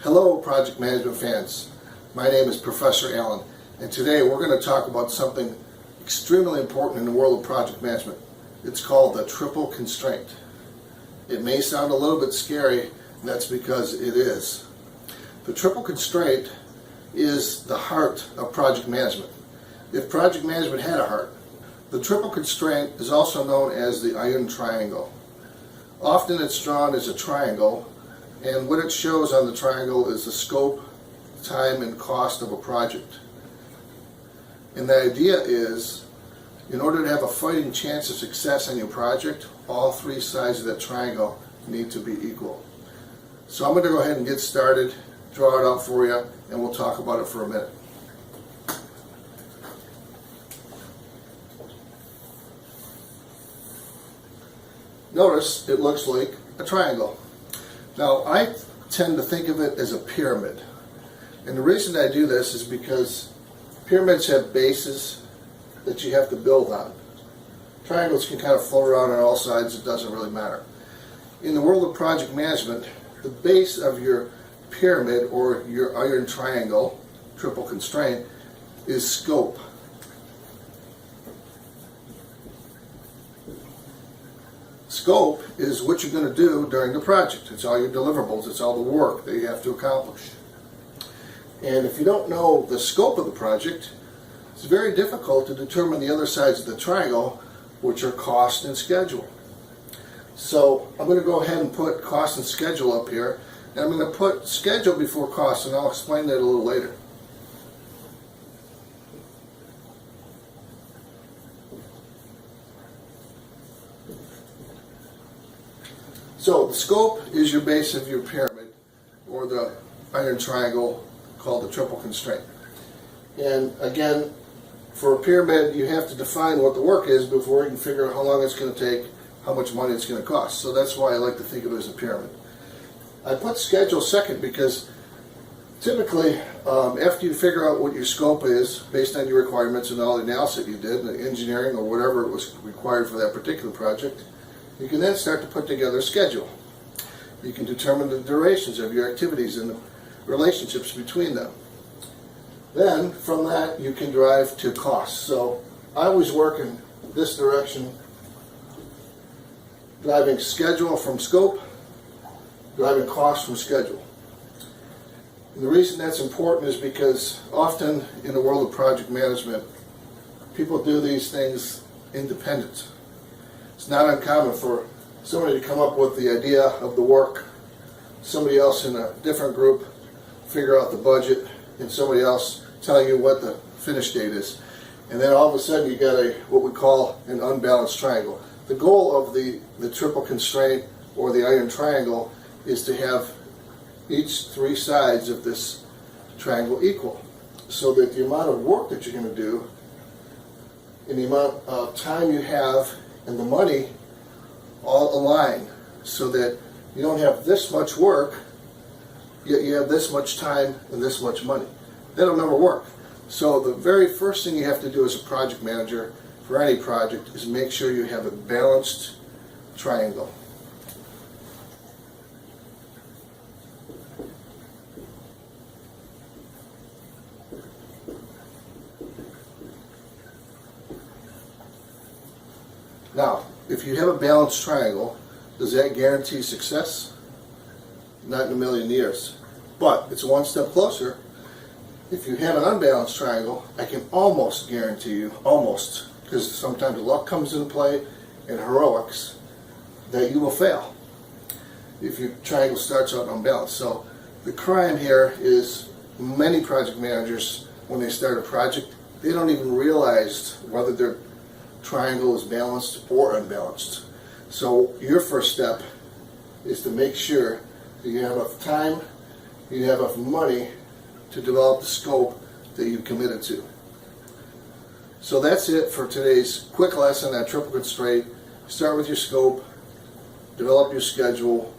Hello, project management fans. My name is Professor Allen, and today we're going to talk about something extremely important in the world of project management. It's called the triple constraint. It may sound a little bit scary, and that's because it is. The triple constraint is the heart of project management. If project management had a heart, the triple constraint is also known as the iron triangle. Often it's drawn as a triangle, and what it shows on the triangle is the scope, time, and cost of a project. And the idea is, in order to have a fighting chance of success on your project, all three sides of that triangle need to be equal. So I'm going to go ahead and get started, draw it out for you, and we'll talk about it for a minute. Notice it looks like a triangle. Now, I tend to think of it as a pyramid. And the reason I do this is because pyramids have bases that you have to build on. Triangles can kind of float around on all sides, it doesn't really matter. In the world of project management, the base of your pyramid or your iron triangle, triple constraint, is scope. Scope is what you're going to do during the project. It's all your deliverables, it's all the work that you have to accomplish. And if you don't know the scope of the project, it's very difficult to determine the other sides of the triangle, which are cost and schedule. So I'm going to go ahead and put cost and schedule up here, and I'm going to put schedule before cost, and I'll explain that a little later. So the scope is your base of your pyramid, or the iron triangle called the triple constraint. And again, for a pyramid, you have to define what the work is before you can figure out how long it's going to take, how much money it's going to cost. So that's why I like to think of it as a pyramid. I put schedule second because typically, after you figure out what your scope is, based on your requirements and all the analysis you did, the engineering or whatever it was required for that particular project, you can then start to put together a schedule. You can determine the durations of your activities and the relationships between them. Then, from that, you can drive to cost. So, I always work in this direction, driving schedule from scope, driving cost from schedule. And the reason that's important is because often in the world of project management, people do these things independent. It's not uncommon for somebody to come up with the idea of the work, somebody else in a different group figure out the budget, and somebody else telling you what the finish date is. And then all of a sudden you got what we call an unbalanced triangle. The goal of the triple constraint or the iron triangle is to have each three sides of this triangle equal, so that the amount of work that you're going to do and the amount of time you have and the money all align, so that you don't have this much work, yet you have this much time and this much money. That'll never work. So the very first thing you have to do as a project manager for any project is make sure you have a balanced triangle. Now, if you have a balanced triangle, does that guarantee success? Not in a million years. But it's one step closer. If you have an unbalanced triangle, I can almost guarantee you, almost, because sometimes luck comes into play and heroics, that you will fail if your triangle starts out unbalanced. So the crime here is many project managers, when they start a project, they don't even realize whether their triangle is balanced or unbalanced. So your first step is to make sure that you have enough time, you have enough money to develop the scope that you committed to. So that's it for today's quick lesson on triple constraint. Start with your scope, develop your schedule,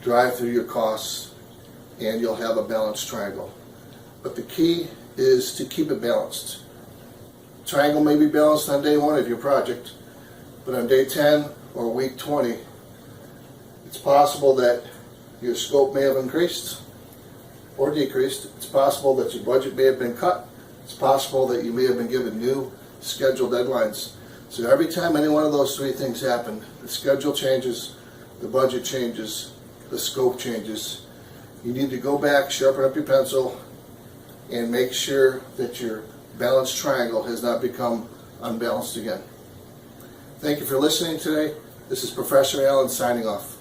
drive through your costs, and you'll have a balanced triangle. But the key is to keep it balanced. Triangle may be balanced on day 1 of your project, but on day 10 or week 20, it's possible that your scope may have increased or decreased. It's possible that your budget may have been cut. It's possible that you may have been given new scheduled deadlines. So every time any one of those three things happen, the schedule changes, the budget changes, the scope changes, you need to go back, sharpen up your pencil, and make sure that your balanced triangle has not become unbalanced again. Thank you for listening today. This is Professor Allen signing off.